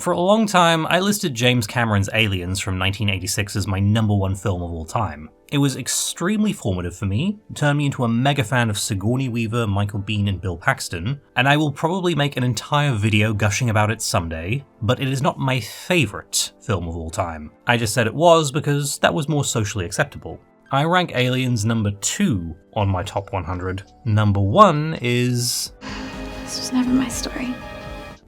For a long time, I listed James Cameron's Aliens from 1986 as my #1 film of all time. It was extremely formative for me, turned me into a mega fan of Sigourney Weaver, Michael Biehn and Bill Paxton, and I will probably make an entire video gushing about it someday, but it is not my favourite film of all time. I just said it was because that was more socially acceptable. I rank Aliens #2 on my top 100. #1 is... This was never my story.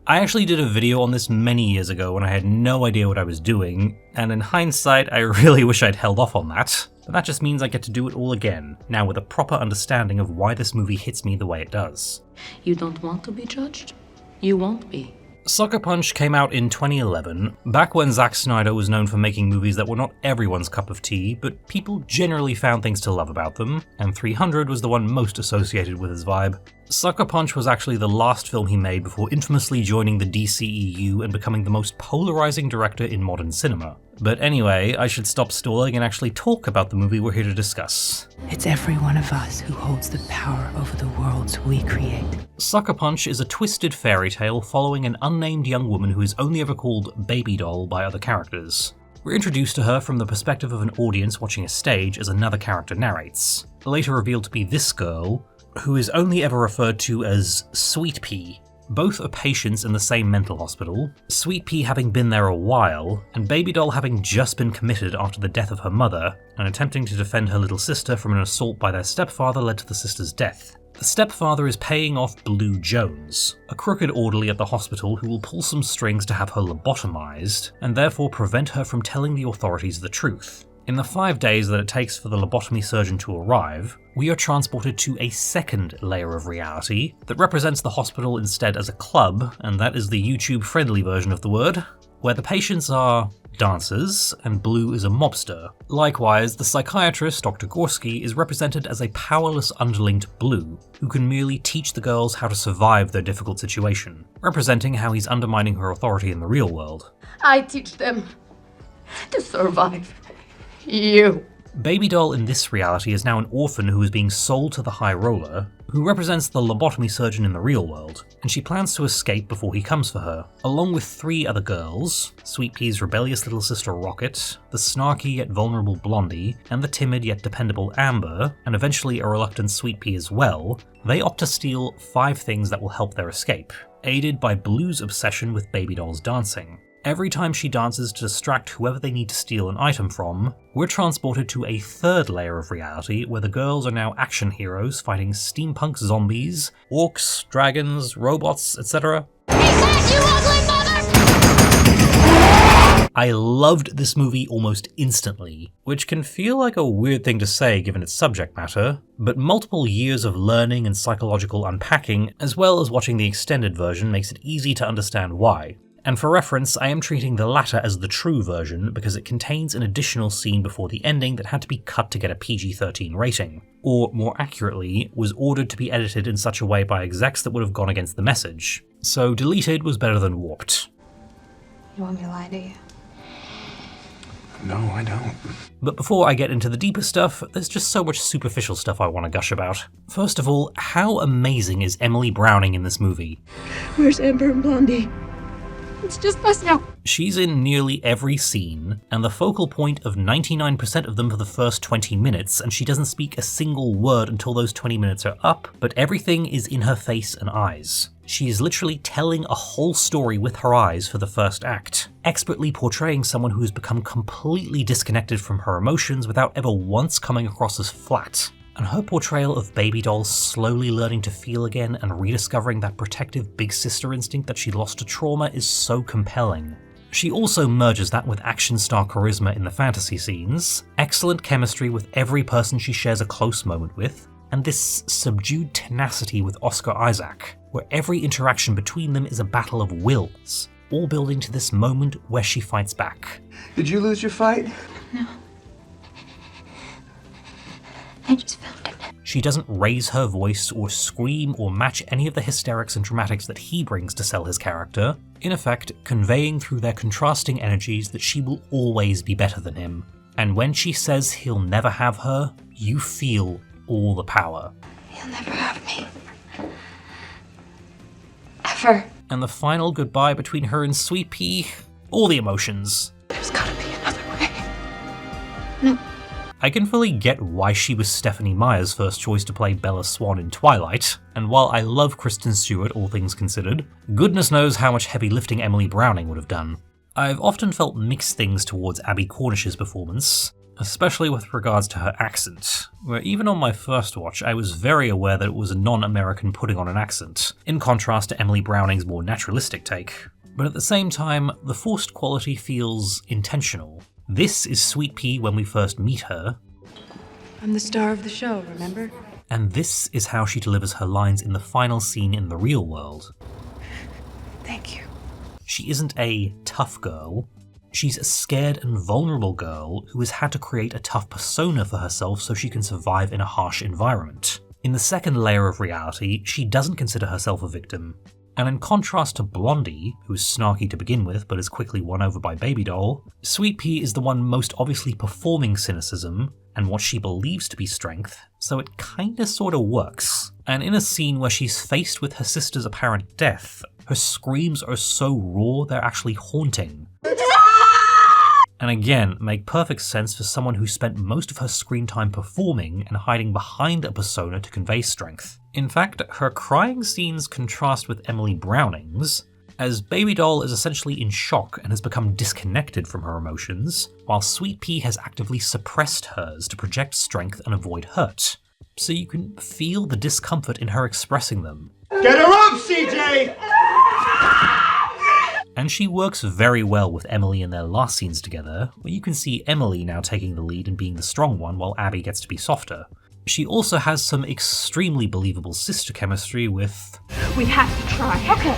I actually did a video on this many years ago when I had no idea what I was doing, and in hindsight I really wish I'd held off on that, but that just means I get to do it all again, now with a proper understanding of why this movie hits me the way it does. You don't want to be judged? You won't be. Sucker Punch came out in 2011, back when Zack Snyder was known for making movies that were not everyone's cup of tea, but people generally found things to love about them, and 300 was the one most associated with his vibe. Sucker Punch was actually the last film he made before infamously joining the DCEU and becoming the most polarizing director in modern cinema. But anyway, I should stop stalling and actually talk about the movie we're here to discuss. It's every one of us who holds the power over the worlds we create. Sucker Punch is a twisted fairy tale following an unnamed young woman who is only ever called Baby Doll by other characters. We're introduced to her from the perspective of an audience watching a stage as another character narrates, later revealed to be this girl, who is only ever referred to as Sweet Pea. Both are patients in the same mental hospital, Sweet Pea having been there a while, and Baby Doll having just been committed after the death of her mother, and attempting to defend her little sister from an assault by their stepfather led to the sister's death. The stepfather is paying off Blue Jones, a crooked orderly at the hospital who will pull some strings to have her lobotomized, and therefore prevent her from telling the authorities the truth. In the 5 days that it takes for the lobotomy surgeon to arrive, we are transported to a second layer of reality that represents the hospital instead as a club, and that is the YouTube-friendly version of the word, where the patients are dancers and Blue is a mobster. Likewise, the psychiatrist, Dr. Gorski, is represented as a powerless underling to Blue, who can merely teach the girls how to survive their difficult situation, representing how he's undermining her authority in the real world. I teach them to survive. You. Baby Doll in this reality is now an orphan who is being sold to the High Roller, who represents the lobotomy surgeon in the real world, and she plans to escape before he comes for her, along with 3 other girls, Sweet Pea's rebellious little sister Rocket, the snarky yet vulnerable Blondie, and the timid yet dependable Amber, and eventually a reluctant Sweet Pea as well. They opt to steal 5 things that will help their escape, aided by Blue's obsession with Baby Doll's dancing. Every time she dances to distract whoever they need to steal an item from, we're transported to a third layer of reality where the girls are now action heroes fighting steampunk zombies, orcs, dragons, robots, etc. I loved this movie almost instantly, which can feel like a weird thing to say given its subject matter, but multiple years of learning and psychological unpacking, as well as watching the extended version, makes it easy to understand why. And for reference, I am treating the latter as the true version because it contains an additional scene before the ending that had to be cut to get a PG-13 rating, or more accurately, was ordered to be edited in such a way by execs that would have gone against the message. So deleted was better than warped. You want me to lie to you? No, I don't. But before I get into the deeper stuff, there's just so much superficial stuff I want to gush about. First of all, how amazing is Emily Browning in this movie? Where's Amber and Blondie? It's just us now. She's in nearly every scene, and the focal point of 99% of them for the first 20 minutes, and she doesn't speak a single word until those 20 minutes are up, but everything is in her face and eyes. She is literally telling a whole story with her eyes for the first act, expertly portraying someone who has become completely disconnected from her emotions without ever once coming across as flat. And her portrayal of Baby Doll slowly learning to feel again and rediscovering that protective big sister instinct that she lost to trauma is so compelling. She also merges that with action star charisma in the fantasy scenes, excellent chemistry with every person she shares a close moment with, and this subdued tenacity with Oscar Isaac, where every interaction between them is a battle of wills, all building to this moment where she fights back. Did you lose your fight? No. I just found it. She doesn't raise her voice or scream or match any of the hysterics and dramatics that he brings to sell his character, in effect conveying through their contrasting energies that she will always be better than him. And when she says he'll never have her, you feel all the power. He'll never have me. Ever. And the final goodbye between her and Sweet Pea, all the emotions. There's gotta be another way. No. I can fully get why she was Stephenie Meyer's first choice to play Bella Swan in Twilight, and while I love Kristen Stewart, all things considered, goodness knows how much heavy lifting Emily Browning would have done. I've often felt mixed things towards Abbie Cornish's performance, especially with regards to her accent, where even on my first watch I was very aware that it was a non-American putting on an accent, in contrast to Emily Browning's more naturalistic take. But at the same time, the forced quality feels intentional. This is Sweet Pea when we first meet her. I'm the star of the show, remember? And this is how she delivers her lines in the final scene in the real world. Thank you. She isn't a tough girl. She's a scared and vulnerable girl who has had to create a tough persona for herself so she can survive in a harsh environment. In the second layer of reality, she doesn't consider herself a victim. And in contrast to Blondie, who's snarky to begin with but is quickly won over by Baby Doll, Sweet Pea is the one most obviously performing cynicism and what she believes to be strength, so it kinda sorta works. And in a scene where she's faced with her sister's apparent death, her screams are so raw they're actually haunting. And again, make perfect sense for someone who spent most of her screen time performing and hiding behind a persona to convey strength. In fact, her crying scenes contrast with Emily Browning's, as Baby Doll is essentially in shock and has become disconnected from her emotions, while Sweet Pea has actively suppressed hers to project strength and avoid hurt. So you can feel the discomfort in her expressing them. Get her up, CJ! And she works very well with Emily in their last scenes together, where you can see Emily now taking the lead and being the strong one while Abbie gets to be softer. She also has some extremely believable sister chemistry with... We have to try. Okay.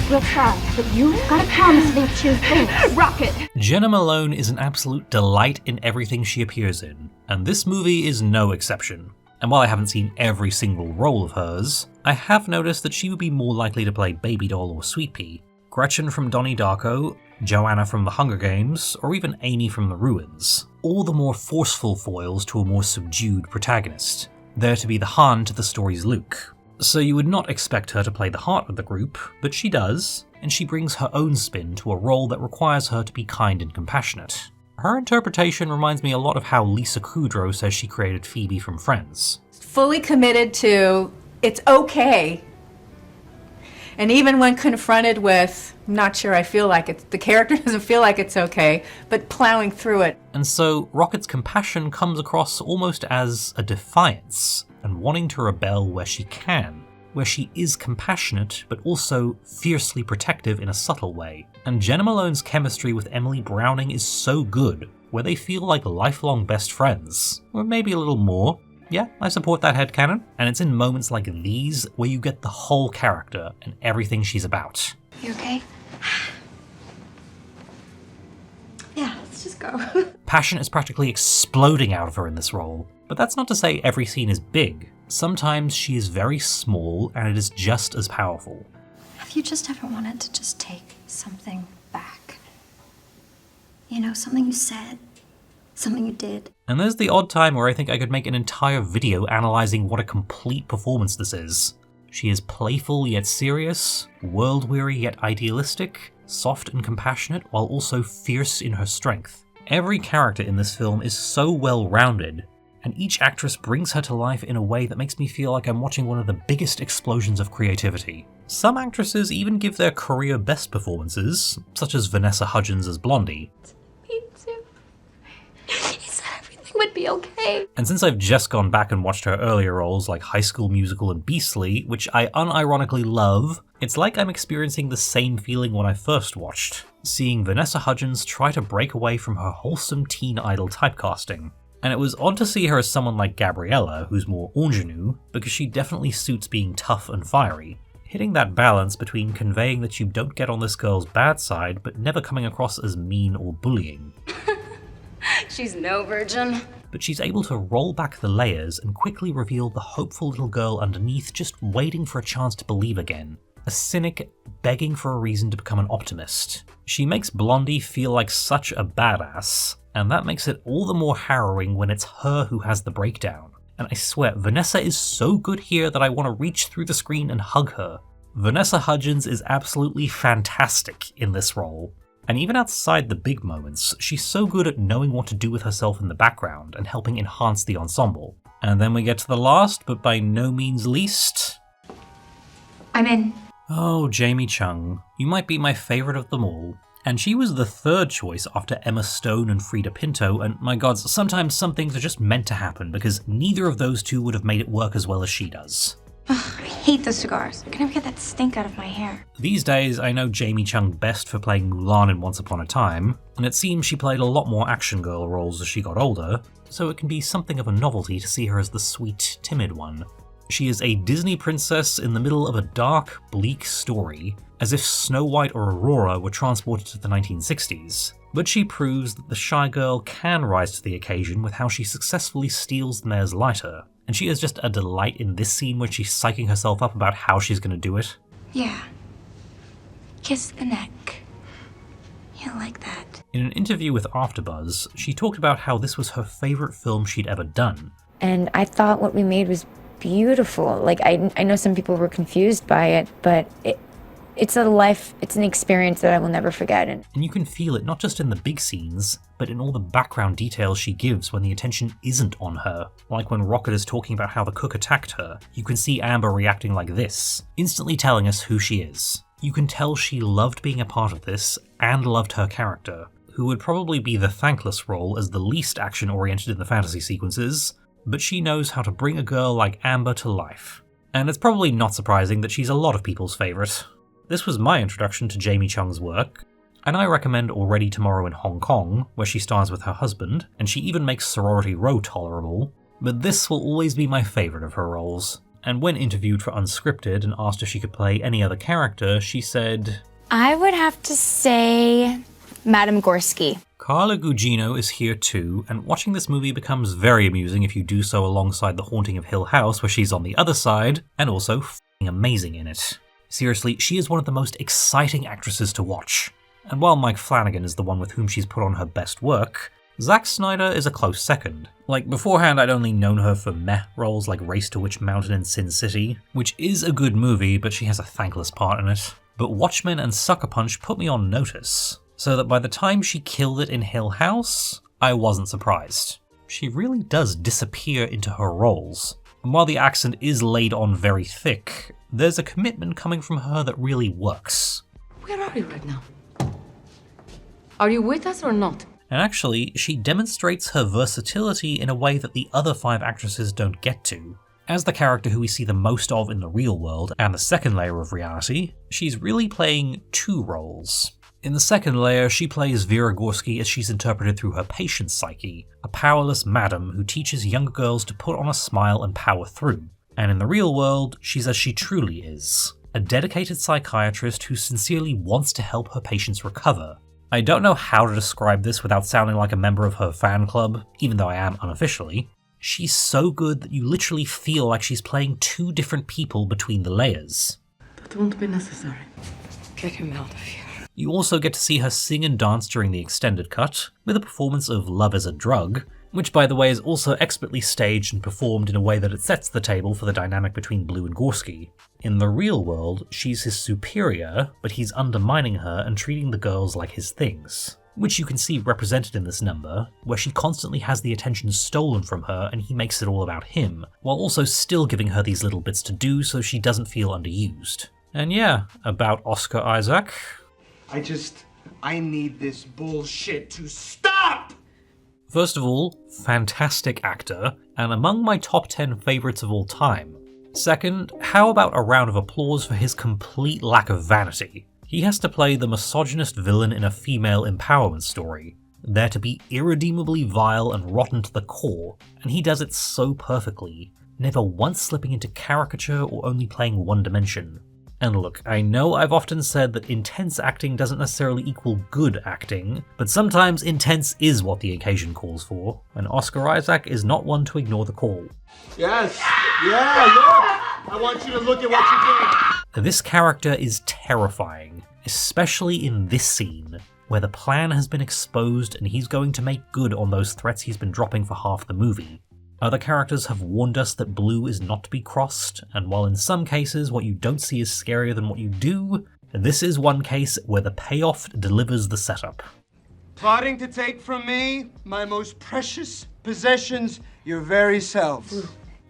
We'll try. But you gotta promise me 2 things. Rocket! Jenna Malone is an absolute delight in everything she appears in, and this movie is no exception. And while I haven't seen every single role of hers, I have noticed that she would be more likely to play Baby Doll or Sweet Pea. Gretchen from Donnie Darko, Joanna from The Hunger Games, or even Amy from The Ruins. All the more forceful foils to a more subdued protagonist. There to be the Han to the story's Luke. So you would not expect her to play the heart of the group, but she does, and she brings her own spin to a role that requires her to be kind and compassionate. Her interpretation reminds me a lot of how Lisa Kudrow says she created Phoebe from Friends. Fully committed to, it's okay. And even when confronted with, I'm not sure I feel like it's, the character doesn't feel like it's okay, but plowing through it. And so Rocket's compassion comes across almost as a defiance, and wanting to rebel where she can, where she is compassionate, but also fiercely protective in a subtle way. And Jenna Malone's chemistry with Emily Browning is so good, where they feel like lifelong best friends, or maybe a little more. Yeah, I support that headcanon, and it's in moments like these where you get the whole character and everything she's about. You okay? Yeah, let's just go. Passion is practically exploding out of her in this role, but that's not to say every scene is big. Sometimes she is very small and it is just as powerful. Have you just ever wanted to just take something back? You know, something you said, something you did. And there's the odd time where I think I could make an entire video analysing what a complete performance this is. She is playful yet serious, world-weary yet idealistic, soft and compassionate while also fierce in her strength. Every character in this film is so well-rounded, and each actress brings her to life in a way that makes me feel like I'm watching one of the biggest explosions of creativity. Some actresses even give their career best performances, such as Vanessa Hudgens as Blondie. Me too. He said everything would be okay. And since I've just gone back and watched her earlier roles like High School Musical and Beastly, which I unironically love, it's like I'm experiencing the same feeling when I first watched, seeing Vanessa Hudgens try to break away from her wholesome teen idol typecasting. And it was odd to see her as someone like Gabriella, who's more ingenue, because she definitely suits being tough and fiery, hitting that balance between conveying that you don't get on this girl's bad side, but never coming across as mean or bullying. She's no virgin. But she's able to roll back the layers and quickly reveal the hopeful little girl underneath just waiting for a chance to believe again. A cynic begging for a reason to become an optimist. She makes Blondie feel like such a badass, and that makes it all the more harrowing when it's her who has the breakdown. And I swear, Vanessa is so good here that I want to reach through the screen and hug her. Vanessa Hudgens is absolutely fantastic in this role. And even outside the big moments, she's so good at knowing what to do with herself in the background and helping enhance the ensemble. And then we get to the last, but by no means least... I'm in. Oh, Jamie Chung. You might be my favourite of them all. And she was the third choice after Emma Stone and Frida Pinto, and my god, sometimes some things are just meant to happen because neither of those two would have made it work as well as she does. Ugh, I hate those cigars. I can never get that stink out of my hair. These days, I know Jamie Chung best for playing Mulan in Once Upon a Time, and it seems she played a lot more action girl roles as she got older, so it can be something of a novelty to see her as the sweet, timid one. She is a Disney princess in the middle of a dark, bleak story, as if Snow White or Aurora were transported to the 1960s, but she proves that the shy girl can rise to the occasion with how she successfully steals the mayor's lighter, and she is just a delight in this scene where she's psyching herself up about how she's going to do it. Yeah. Kiss the neck. You like that. In an interview with AfterBuzz, she talked about how this was her favourite film she'd ever done. And I thought what we made was beautiful. Like, I know some people were confused by it, but it's an experience that I will never forget. And you can feel it not just in the big scenes, but in all the background details she gives when the attention isn't on her. Like when Rocket is talking about how the cook attacked her, you can see Amber reacting like this, instantly telling us who she is. You can tell she loved being a part of this, and loved her character, who would probably be the thankless role as the least action-oriented in the fantasy sequences, but she knows how to bring a girl like Amber to life. And it's probably not surprising that she's a lot of people's favourite. This was my introduction to Jamie Chung's work, and I recommend Already Tomorrow in Hong Kong, where she stars with her husband, and she even makes Sorority Row tolerable, but this will always be my favourite of her roles. And when interviewed for Unscripted and asked if she could play any other character, she said, I would have to say Madame Gorski. Carla Gugino is here too, and watching this movie becomes very amusing if you do so alongside The Haunting of Hill House, where she's on the other side, and also f***ing amazing in it. Seriously, she is one of the most exciting actresses to watch. And while Mike Flanagan is the one with whom she's put on her best work, Zack Snyder is a close second. Like, beforehand I'd only known her for meh roles like Race to Witch Mountain and Sin City, which is a good movie, but she has a thankless part in it. But Watchmen and Sucker Punch put me on notice, so that by the time she killed it in Hill House, I wasn't surprised. She really does disappear into her roles. And while the accent is laid on very thick, there's a commitment coming from her that really works. Where are you right now? Are you with us or not? And actually, she demonstrates her versatility in a way that the other 5 actresses don't get to. As the character who we see the most of in the real world, and the second layer of reality, she's really playing 2 roles. In the second layer, she plays Vera Gorski as she's interpreted through her patient's psyche, a powerless madam who teaches younger girls to put on a smile and power through. And in the real world, she's as she truly is, a dedicated psychiatrist who sincerely wants to help her patients recover. I don't know how to describe this without sounding like a member of her fan club, even though I am unofficially. She's so good that you literally feel like she's playing 2 different people between the layers. That won't be necessary. Get him out of here. You also get to see her sing and dance during the extended cut, with a performance of Love is a Drug, which by the way is also expertly staged and performed in a way that it sets the table for the dynamic between Blue and Gorski. In the real world, she's his superior, but he's undermining her and treating the girls like his things, which you can see represented in this number, where she constantly has the attention stolen from her and he makes it all about him, while also still giving her these little bits to do so she doesn't feel underused. And yeah, about Oscar Isaac. I need this bullshit to stop! First of all, fantastic actor, and among my top 10 favourites of all time. Second, how about a round of applause for his complete lack of vanity? He has to play the misogynist villain in a female empowerment story, there to be irredeemably vile and rotten to the core, and he does it so perfectly, never once slipping into caricature or only playing one dimension. And look, I know I've often said that intense acting doesn't necessarily equal good acting, but sometimes intense is what the occasion calls for, and Oscar Isaac is not one to ignore the call. Yes! Yeah, look! I want you to look at what you did! This character is terrifying, especially in this scene, where the plan has been exposed and he's going to make good on those threats he's been dropping for half the movie. Other characters have warned us that blue is not to be crossed, and while in some cases what you don't see is scarier than what you do, this is one case where the payoff delivers the setup. Plotting to take from me my most precious possessions, your very self.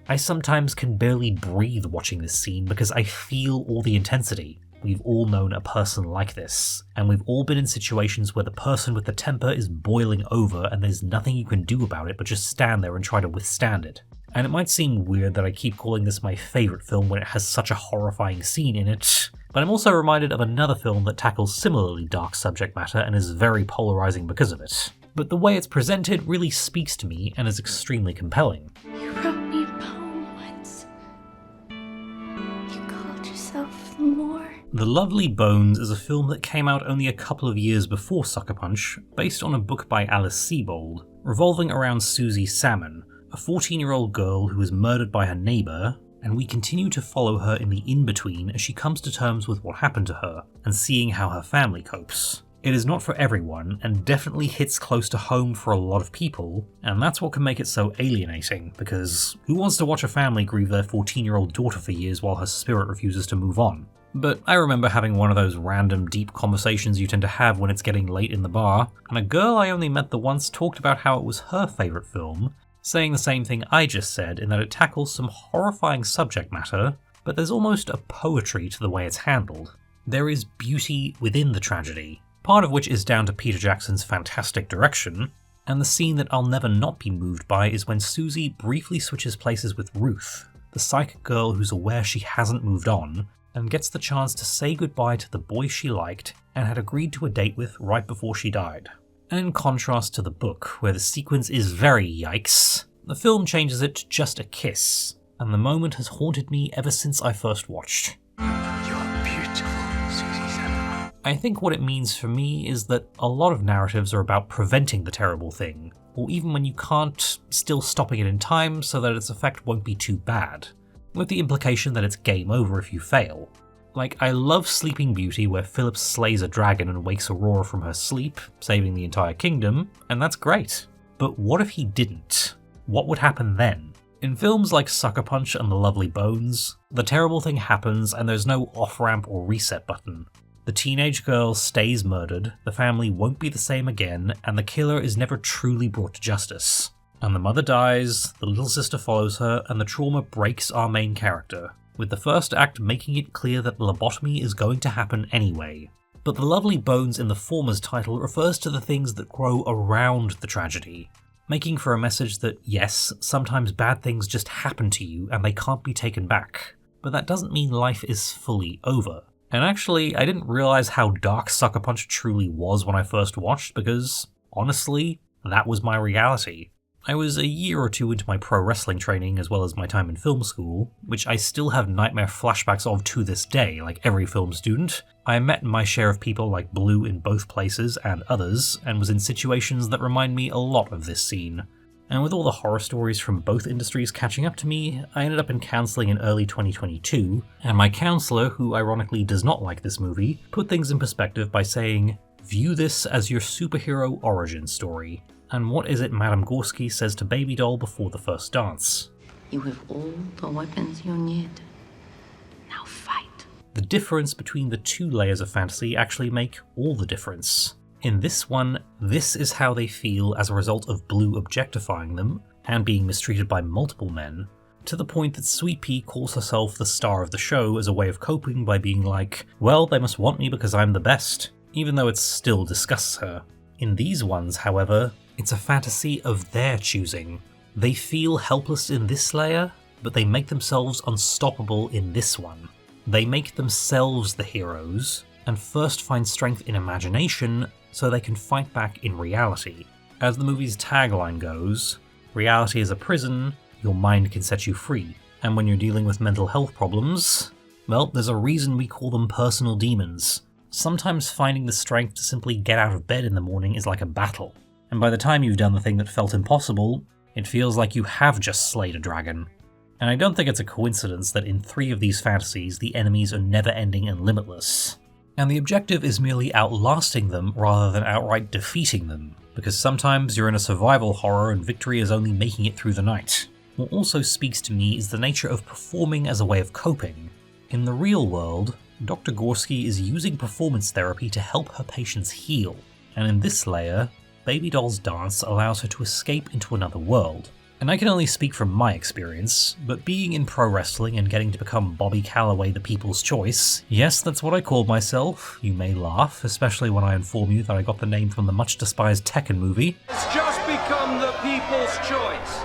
I sometimes can barely breathe watching this scene because I feel all the intensity. We've all known a person like this, and we've all been in situations where the person with the temper is boiling over and there's nothing you can do about it but just stand there and try to withstand it. And it might seem weird that I keep calling this my favourite film when it has such a horrifying scene in it, but I'm also reminded of another film that tackles similarly dark subject matter and is very polarising because of it. But the way it's presented really speaks to me and is extremely compelling. You wrote me a poem once. You called yourself More. The Lovely Bones is a film that came out only a couple of years before Sucker Punch, based on a book by Alice Sebold, revolving around Susie Salmon, a 14-year-old girl who is murdered by her neighbour, and we continue to follow her in the in-between as she comes to terms with what happened to her, and seeing how her family copes. It is not for everyone, and definitely hits close to home for a lot of people, and that's what can make it so alienating, because who wants to watch a family grieve their 14-year-old daughter for years while her spirit refuses to move on? But I remember having one of those random deep conversations you tend to have when it's getting late in the bar, and a girl I only met the once talked about how it was her favourite film, saying the same thing I just said in that it tackles some horrifying subject matter, but there's almost a poetry to the way it's handled. There is beauty within the tragedy, part of which is down to Peter Jackson's fantastic direction, and the scene that I'll never not be moved by is when Susie briefly switches places with Ruth, the psychic girl who's aware she hasn't moved on, and gets the chance to say goodbye to the boy she liked and had agreed to a date with right before she died. And in contrast to the book, where the sequence is very yikes, the film changes it to just a kiss, and the moment has haunted me ever since I first watched. You're beautiful, Susie Salmon. I think what it means for me is that a lot of narratives are about preventing the terrible thing, or even when you can't, still stopping it in time so that its effect won't be too bad, with the implication that it's game over if you fail. Like, I love Sleeping Beauty where Philip slays a dragon and wakes Aurora from her sleep, saving the entire kingdom, and that's great. But what if he didn't? What would happen then? In films like Sucker Punch and The Lovely Bones, the terrible thing happens and there's no off-ramp or reset button. The teenage girl stays murdered, the family won't be the same again, and the killer is never truly brought to justice. And the mother dies, the little sister follows her, and the trauma breaks our main character, with the first act making it clear that lobotomy is going to happen anyway. But The Lovely Bones in the former's title refers to the things that grow around the tragedy, making for a message that yes, sometimes bad things just happen to you and they can't be taken back, but that doesn't mean life is fully over. And actually, I didn't realise how dark Sucker Punch truly was when I first watched because, honestly, that was my reality. I was a year or two into my pro wrestling training as well as my time in film school, which I still have nightmare flashbacks of to this day, like every film student. I met my share of people like Blue in both places and others, and was in situations that remind me a lot of this scene. And with all the horror stories from both industries catching up to me, I ended up in counselling in early 2022, and my counsellor, who ironically does not like this movie, put things in perspective by saying, "View this as your superhero origin story." And what is it Madame Gorski says to Baby Doll before the first dance? You have all the weapons you need. Now fight. The difference between the two layers of fantasy actually make all the difference. In this one, this is how they feel as a result of Blue objectifying them, and being mistreated by multiple men, to the point that Sweet Pea calls herself the star of the show as a way of coping by being like, well, they must want me because I'm the best, even though it still disgusts her. In these ones, however, it's a fantasy of their choosing. They feel helpless in this layer, but they make themselves unstoppable in this one. They make themselves the heroes, and first find strength in imagination so they can fight back in reality. As the movie's tagline goes, reality is a prison, your mind can set you free. And when you're dealing with mental health problems, well, there's a reason we call them personal demons. Sometimes finding the strength to simply get out of bed in the morning is like a battle. And by the time you've done the thing that felt impossible, it feels like you have just slayed a dragon. And I don't think it's a coincidence that in 3 of these fantasies the enemies are never-ending and limitless. And the objective is merely outlasting them rather than outright defeating them, because sometimes you're in a survival horror and victory is only making it through the night. What also speaks to me is the nature of performing as a way of coping. In the real world, Dr. Gorski is using performance therapy to help her patients heal, and in this layer, Baby Doll's dance allows her to escape into another world. And I can only speak from my experience, but being in pro wrestling and getting to become Bobby Calloway the people's choice, yes, that's what I called myself. You may laugh, especially when I inform you that I got the name from the much despised Tekken movie. It's just become the people's choice.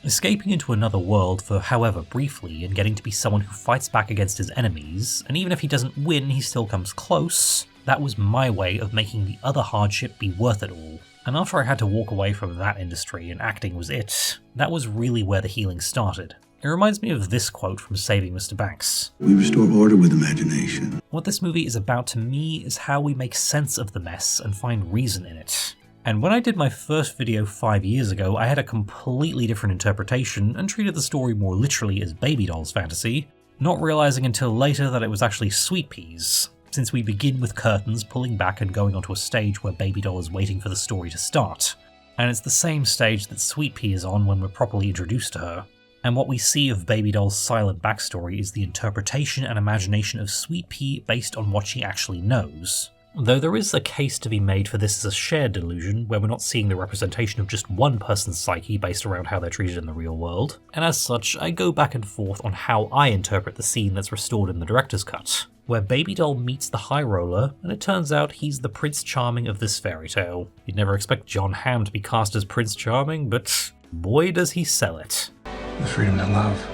Escaping into another world for however briefly and getting to be someone who fights back against his enemies, and even if he doesn't win, he still comes close, that was my way of making the other hardship be worth it all. And after I had to walk away from that industry and acting was it, that was really where the healing started. It reminds me of this quote from Saving Mr. Banks. We restore order with imagination. What this movie is about to me is how we make sense of the mess and find reason in it. And when I did my first video 5 years ago, I had a completely different interpretation and treated the story more literally as Baby Doll's fantasy, not realizing until later that it was actually Sweet Pea's, since we begin with curtains pulling back and going onto a stage where Baby Doll is waiting for the story to start. And it's the same stage that Sweet Pea is on when we're properly introduced to her. And what we see of Baby Doll's silent backstory is the interpretation and imagination of Sweet Pea based on what she actually knows. Though there is a case to be made for this as a shared delusion, where we're not seeing the representation of just one person's psyche based around how they're treated in the real world, and as such, I go back and forth on how I interpret the scene that's restored in the director's cut, where Baby Doll meets the High Roller, and it turns out he's the Prince Charming of this fairy tale. You'd never expect John Hamm to be cast as Prince Charming, but boy does he sell it. The freedom to love.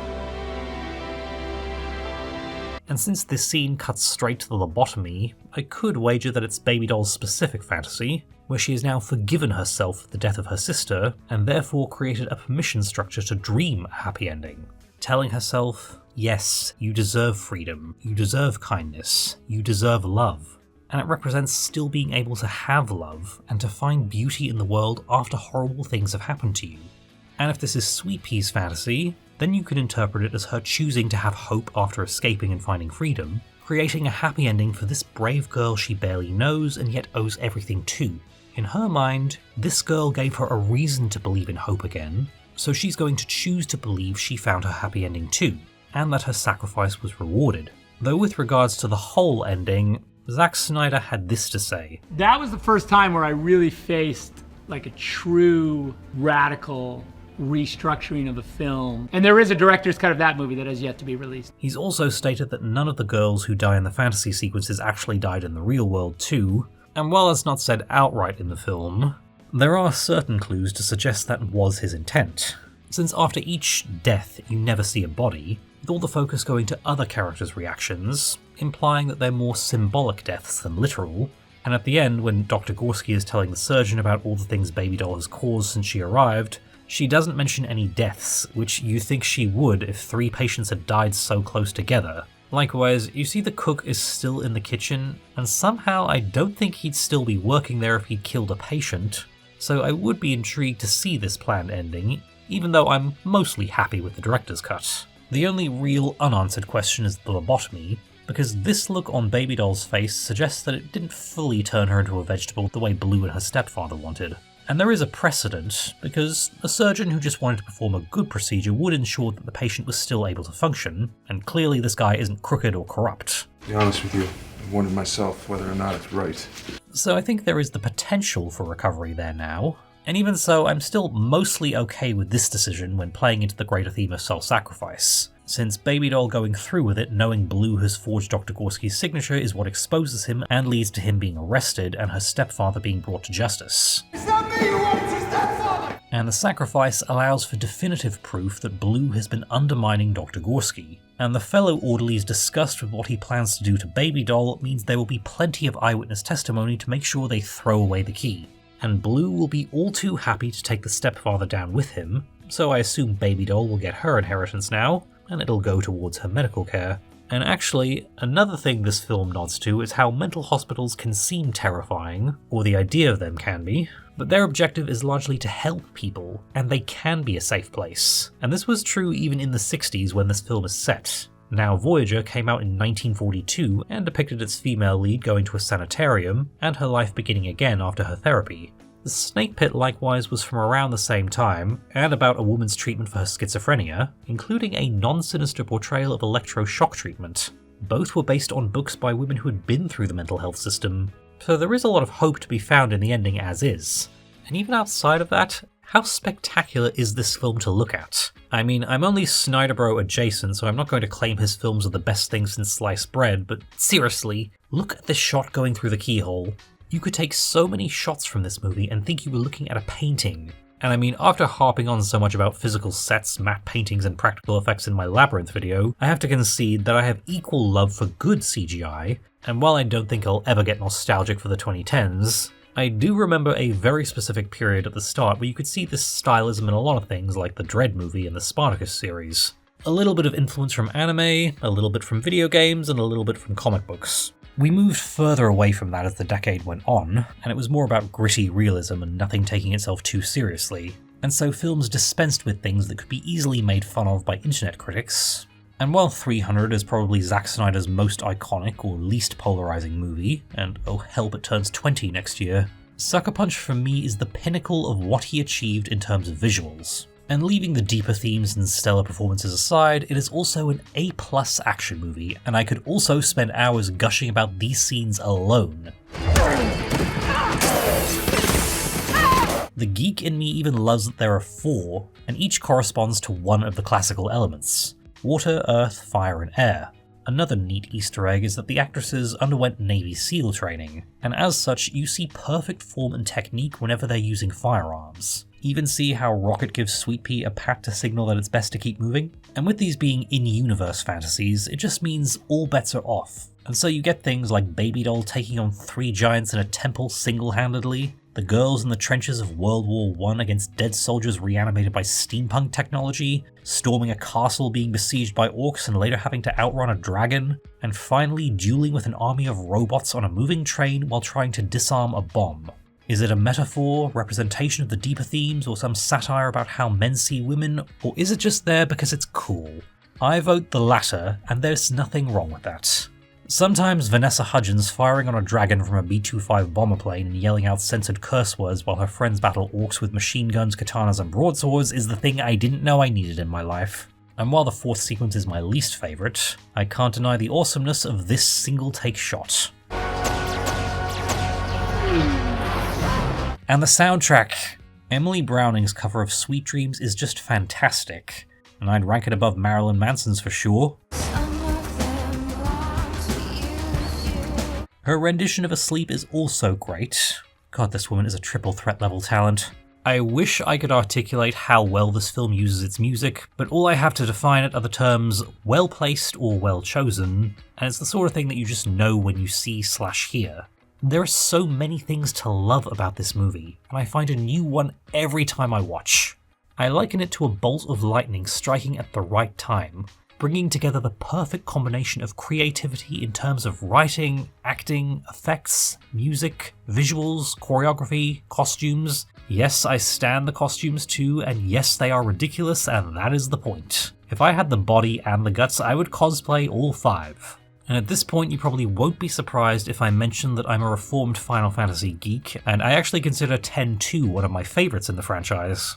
And since this scene cuts straight to the lobotomy, I could wager that it's Baby Doll's specific fantasy, where she has now forgiven herself for the death of her sister, and therefore created a permission structure to dream a happy ending, telling herself, yes, you deserve freedom, you deserve kindness, you deserve love. And it represents still being able to have love, and to find beauty in the world after horrible things have happened to you. And if this is Sweet Pea's fantasy, then you could interpret it as her choosing to have hope after escaping and finding freedom, creating a happy ending for this brave girl she barely knows and yet owes everything to. In her mind, this girl gave her a reason to believe in hope again, so she's going to choose to believe she found her happy ending too, and that her sacrifice was rewarded. Though with regards to the whole ending, Zack Snyder had this to say. That was the first time where I really faced like a true radical restructuring of the film. And there is a director's cut of that movie that has yet to be released. He's also stated that none of the girls who die in the fantasy sequences actually died in the real world too, and while it's not said outright in the film, there are certain clues to suggest that was his intent. Since after each death you never see a body, with all the focus going to other characters' reactions, implying that they're more symbolic deaths than literal, and at the end when Dr. Gorski is telling the surgeon about all the things Baby Doll has caused since she arrived, she doesn't mention any deaths, which you think she would if 3 patients had died so close together. Likewise, you see the cook is still in the kitchen, and somehow I don't think he'd still be working there if he'd killed a patient, so I would be intrigued to see this planned ending, even though I'm mostly happy with the director's cut. The only real unanswered question is the lobotomy, because this look on Baby Doll's face suggests that it didn't fully turn her into a vegetable the way Blue and her stepfather wanted. And there is a precedent, because a surgeon who just wanted to perform a good procedure would ensure that the patient was still able to function, and clearly this guy isn't crooked or corrupt. To be honest with you, I've wondered myself whether or not it's right. So I think there is the potential for recovery there now, and even so, I'm still mostly okay with this decision when playing into the greater theme of self-sacrifice, since Baby Doll going through with it knowing Blue has forged Dr. Gorski's signature is what exposes him and leads to him being arrested and her stepfather being brought to justice. It's not me who wants his stepfather! And the sacrifice allows for definitive proof that Blue has been undermining Dr. Gorski, and the fellow orderly's disgust with what he plans to do to Baby Doll means there will be plenty of eyewitness testimony to make sure they throw away the key. And Blue will be all too happy to take the stepfather down with him, so I assume Baby Doll will get her inheritance now, and it'll go towards her medical care. And actually, another thing this film nods to is how mental hospitals can seem terrifying, or the idea of them can be, but their objective is largely to help people, and they can be a safe place. And this was true even in the 60s when this film is set. Now Voyager came out in 1942 and depicted its female lead going to a sanitarium, and her life beginning again after her therapy. The Snake Pit likewise was from around the same time, and about a woman's treatment for her schizophrenia, including a non-sinister portrayal of electroshock treatment. Both were based on books by women who had been through the mental health system, so there is a lot of hope to be found in the ending as is. And even outside of that, how spectacular is this film to look at? I mean, I'm only Snyder Bro adjacent, so I'm not going to claim his films are the best thing since sliced bread, but seriously, look at this shot going through the keyhole. You could take so many shots from this movie and think you were looking at a painting. And I mean, after harping on so much about physical sets, matte paintings, and practical effects in my Labyrinth video, I have to concede that I have equal love for good CGI, and while I don't think I'll ever get nostalgic for the 2010s, I do remember a very specific period at the start where you could see this stylism in a lot of things like the Dredd movie and the Spartacus series. A little bit of influence from anime, a little bit from video games, and a little bit from comic books. We moved further away from that as the decade went on, and it was more about gritty realism and nothing taking itself too seriously, and so films dispensed with things that could be easily made fun of by internet critics. And while 300 is probably Zack Snyder's most iconic or least polarizing movie, and oh help it turns 20 next year, Sucker Punch for me is the pinnacle of what he achieved in terms of visuals. And leaving the deeper themes and stellar performances aside, it is also an A+ action movie, and I could also spend hours gushing about these scenes alone. The geek in me even loves that there are 4, and each corresponds to one of the classical elements: water, earth, fire, and air. Another neat Easter egg is that the actresses underwent Navy SEAL training, and as such you see perfect form and technique whenever they're using firearms. Even see how Rocket gives Sweet Pea a pat to signal that it's best to keep moving? And with these being in-universe fantasies, it just means all bets are off. And so you get things like Baby Doll taking on 3 giants in a temple single-handedly, the girls in the trenches of World War I against dead soldiers reanimated by steampunk technology, storming a castle being besieged by orcs and later having to outrun a dragon, and finally dueling with an army of robots on a moving train while trying to disarm a bomb. Is it a metaphor, representation of the deeper themes, or some satire about how men see women, or is it just there because it's cool? I vote the latter, and there's nothing wrong with that. Sometimes Vanessa Hudgens firing on a dragon from a B-25 bomber plane and yelling out censored curse words while her friends battle orcs with machine guns, katanas, and broadswords is the thing I didn't know I needed in my life. And while the 4th sequence is my least favourite, I can't deny the awesomeness of this single-take shot. And the soundtrack! Emily Browning's cover of Sweet Dreams is just fantastic, and I'd rank it above Marilyn Manson's for sure. Her rendition of Asleep is also great. God, this woman is a triple threat level talent. I wish I could articulate how well this film uses its music, but all I have to define it are the terms well placed or well chosen, and it's the sort of thing that you just know when you see/hear. There are so many things to love about this movie, and I find a new one every time I watch. I liken it to a bolt of lightning striking at the right time, bringing together the perfect combination of creativity in terms of writing, acting, effects, music, visuals, choreography, costumes. Yes, I stan the costumes too, and yes, they are ridiculous, and that is the point. If I had the body and the guts, I would cosplay all 5. And at this point you probably won't be surprised if I mention that I'm a reformed Final Fantasy geek, and I actually consider 10-2 one of my favourites in the franchise.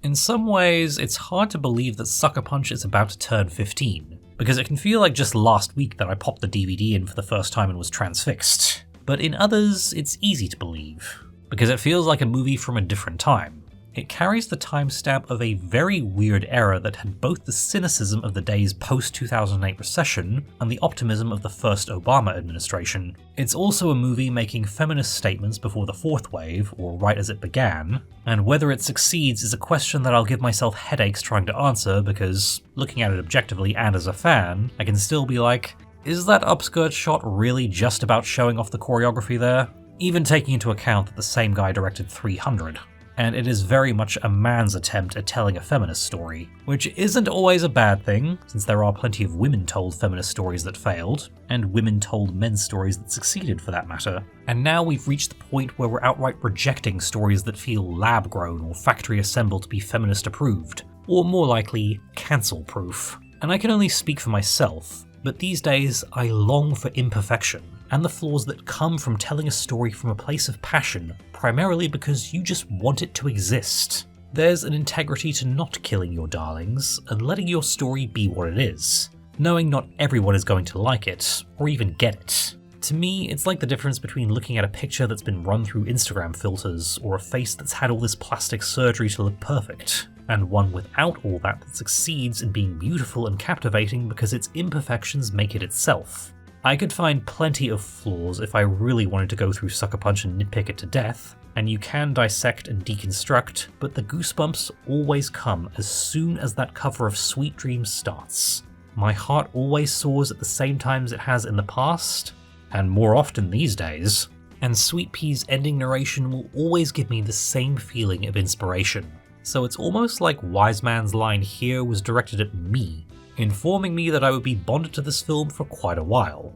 In some ways, it's hard to believe that Sucker Punch is about to turn 15, because it can feel like just last week that I popped the DVD in for the first time and was transfixed. But in others, it's easy to believe, because it feels like a movie from a different time. It carries the timestamp of a very weird era that had both the cynicism of the day's post-2008 recession and the optimism of the first Obama administration. It's also a movie making feminist statements before the 4th wave, or right as it began, and whether it succeeds is a question that I'll give myself headaches trying to answer because, looking at it objectively and as a fan, I can still be like, is that upskirt shot really just about showing off the choreography there? Even taking into account that the same guy directed 300. And it is very much a man's attempt at telling a feminist story, which isn't always a bad thing, since there are plenty of women-told feminist stories that failed, and women-told men's stories that succeeded for that matter. And now we've reached the point where we're outright rejecting stories that feel lab-grown or factory-assembled to be feminist-approved, or more likely, cancel-proof. And I can only speak for myself, but these days I long for imperfection. and the flaws that come from telling a story from a place of passion, primarily because you just want it to exist. There's an integrity to not killing your darlings, and letting your story be what it is, knowing not everyone is going to like it, or even get it. To me, it's like the difference between looking at a picture that's been run through Instagram filters, or a face that's had all this plastic surgery to look perfect, and one without all that succeeds in being beautiful and captivating because its imperfections make it itself. I could find plenty of flaws if I really wanted to go through Sucker Punch and nitpick it to death, and you can dissect and deconstruct, but the goosebumps always come as soon as that cover of Sweet Dreams starts. My heart always soars at the same time as it has in the past, and more often these days, and Sweet Pea's ending narration will always give me the same feeling of inspiration. So it's almost like Wise Man's line here was directed at me, informing me that I would be bonded to this film for quite a while.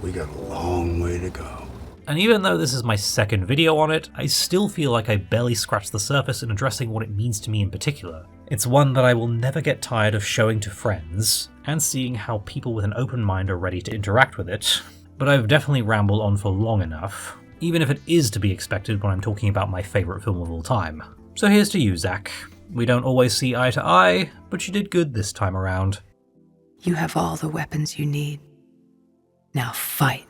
We got a long way to go. And even though this is my second video on it, I still feel like I barely scratched the surface in addressing what it means to me in particular. It's one that I will never get tired of showing to friends, and seeing how people with an open mind are ready to interact with it, but I've definitely rambled on for long enough, even if it is to be expected when I'm talking about my favourite film of all time. So here's to you, Zach. We don't always see eye to eye, but you did good this time around. You have all the weapons you need. Now fight.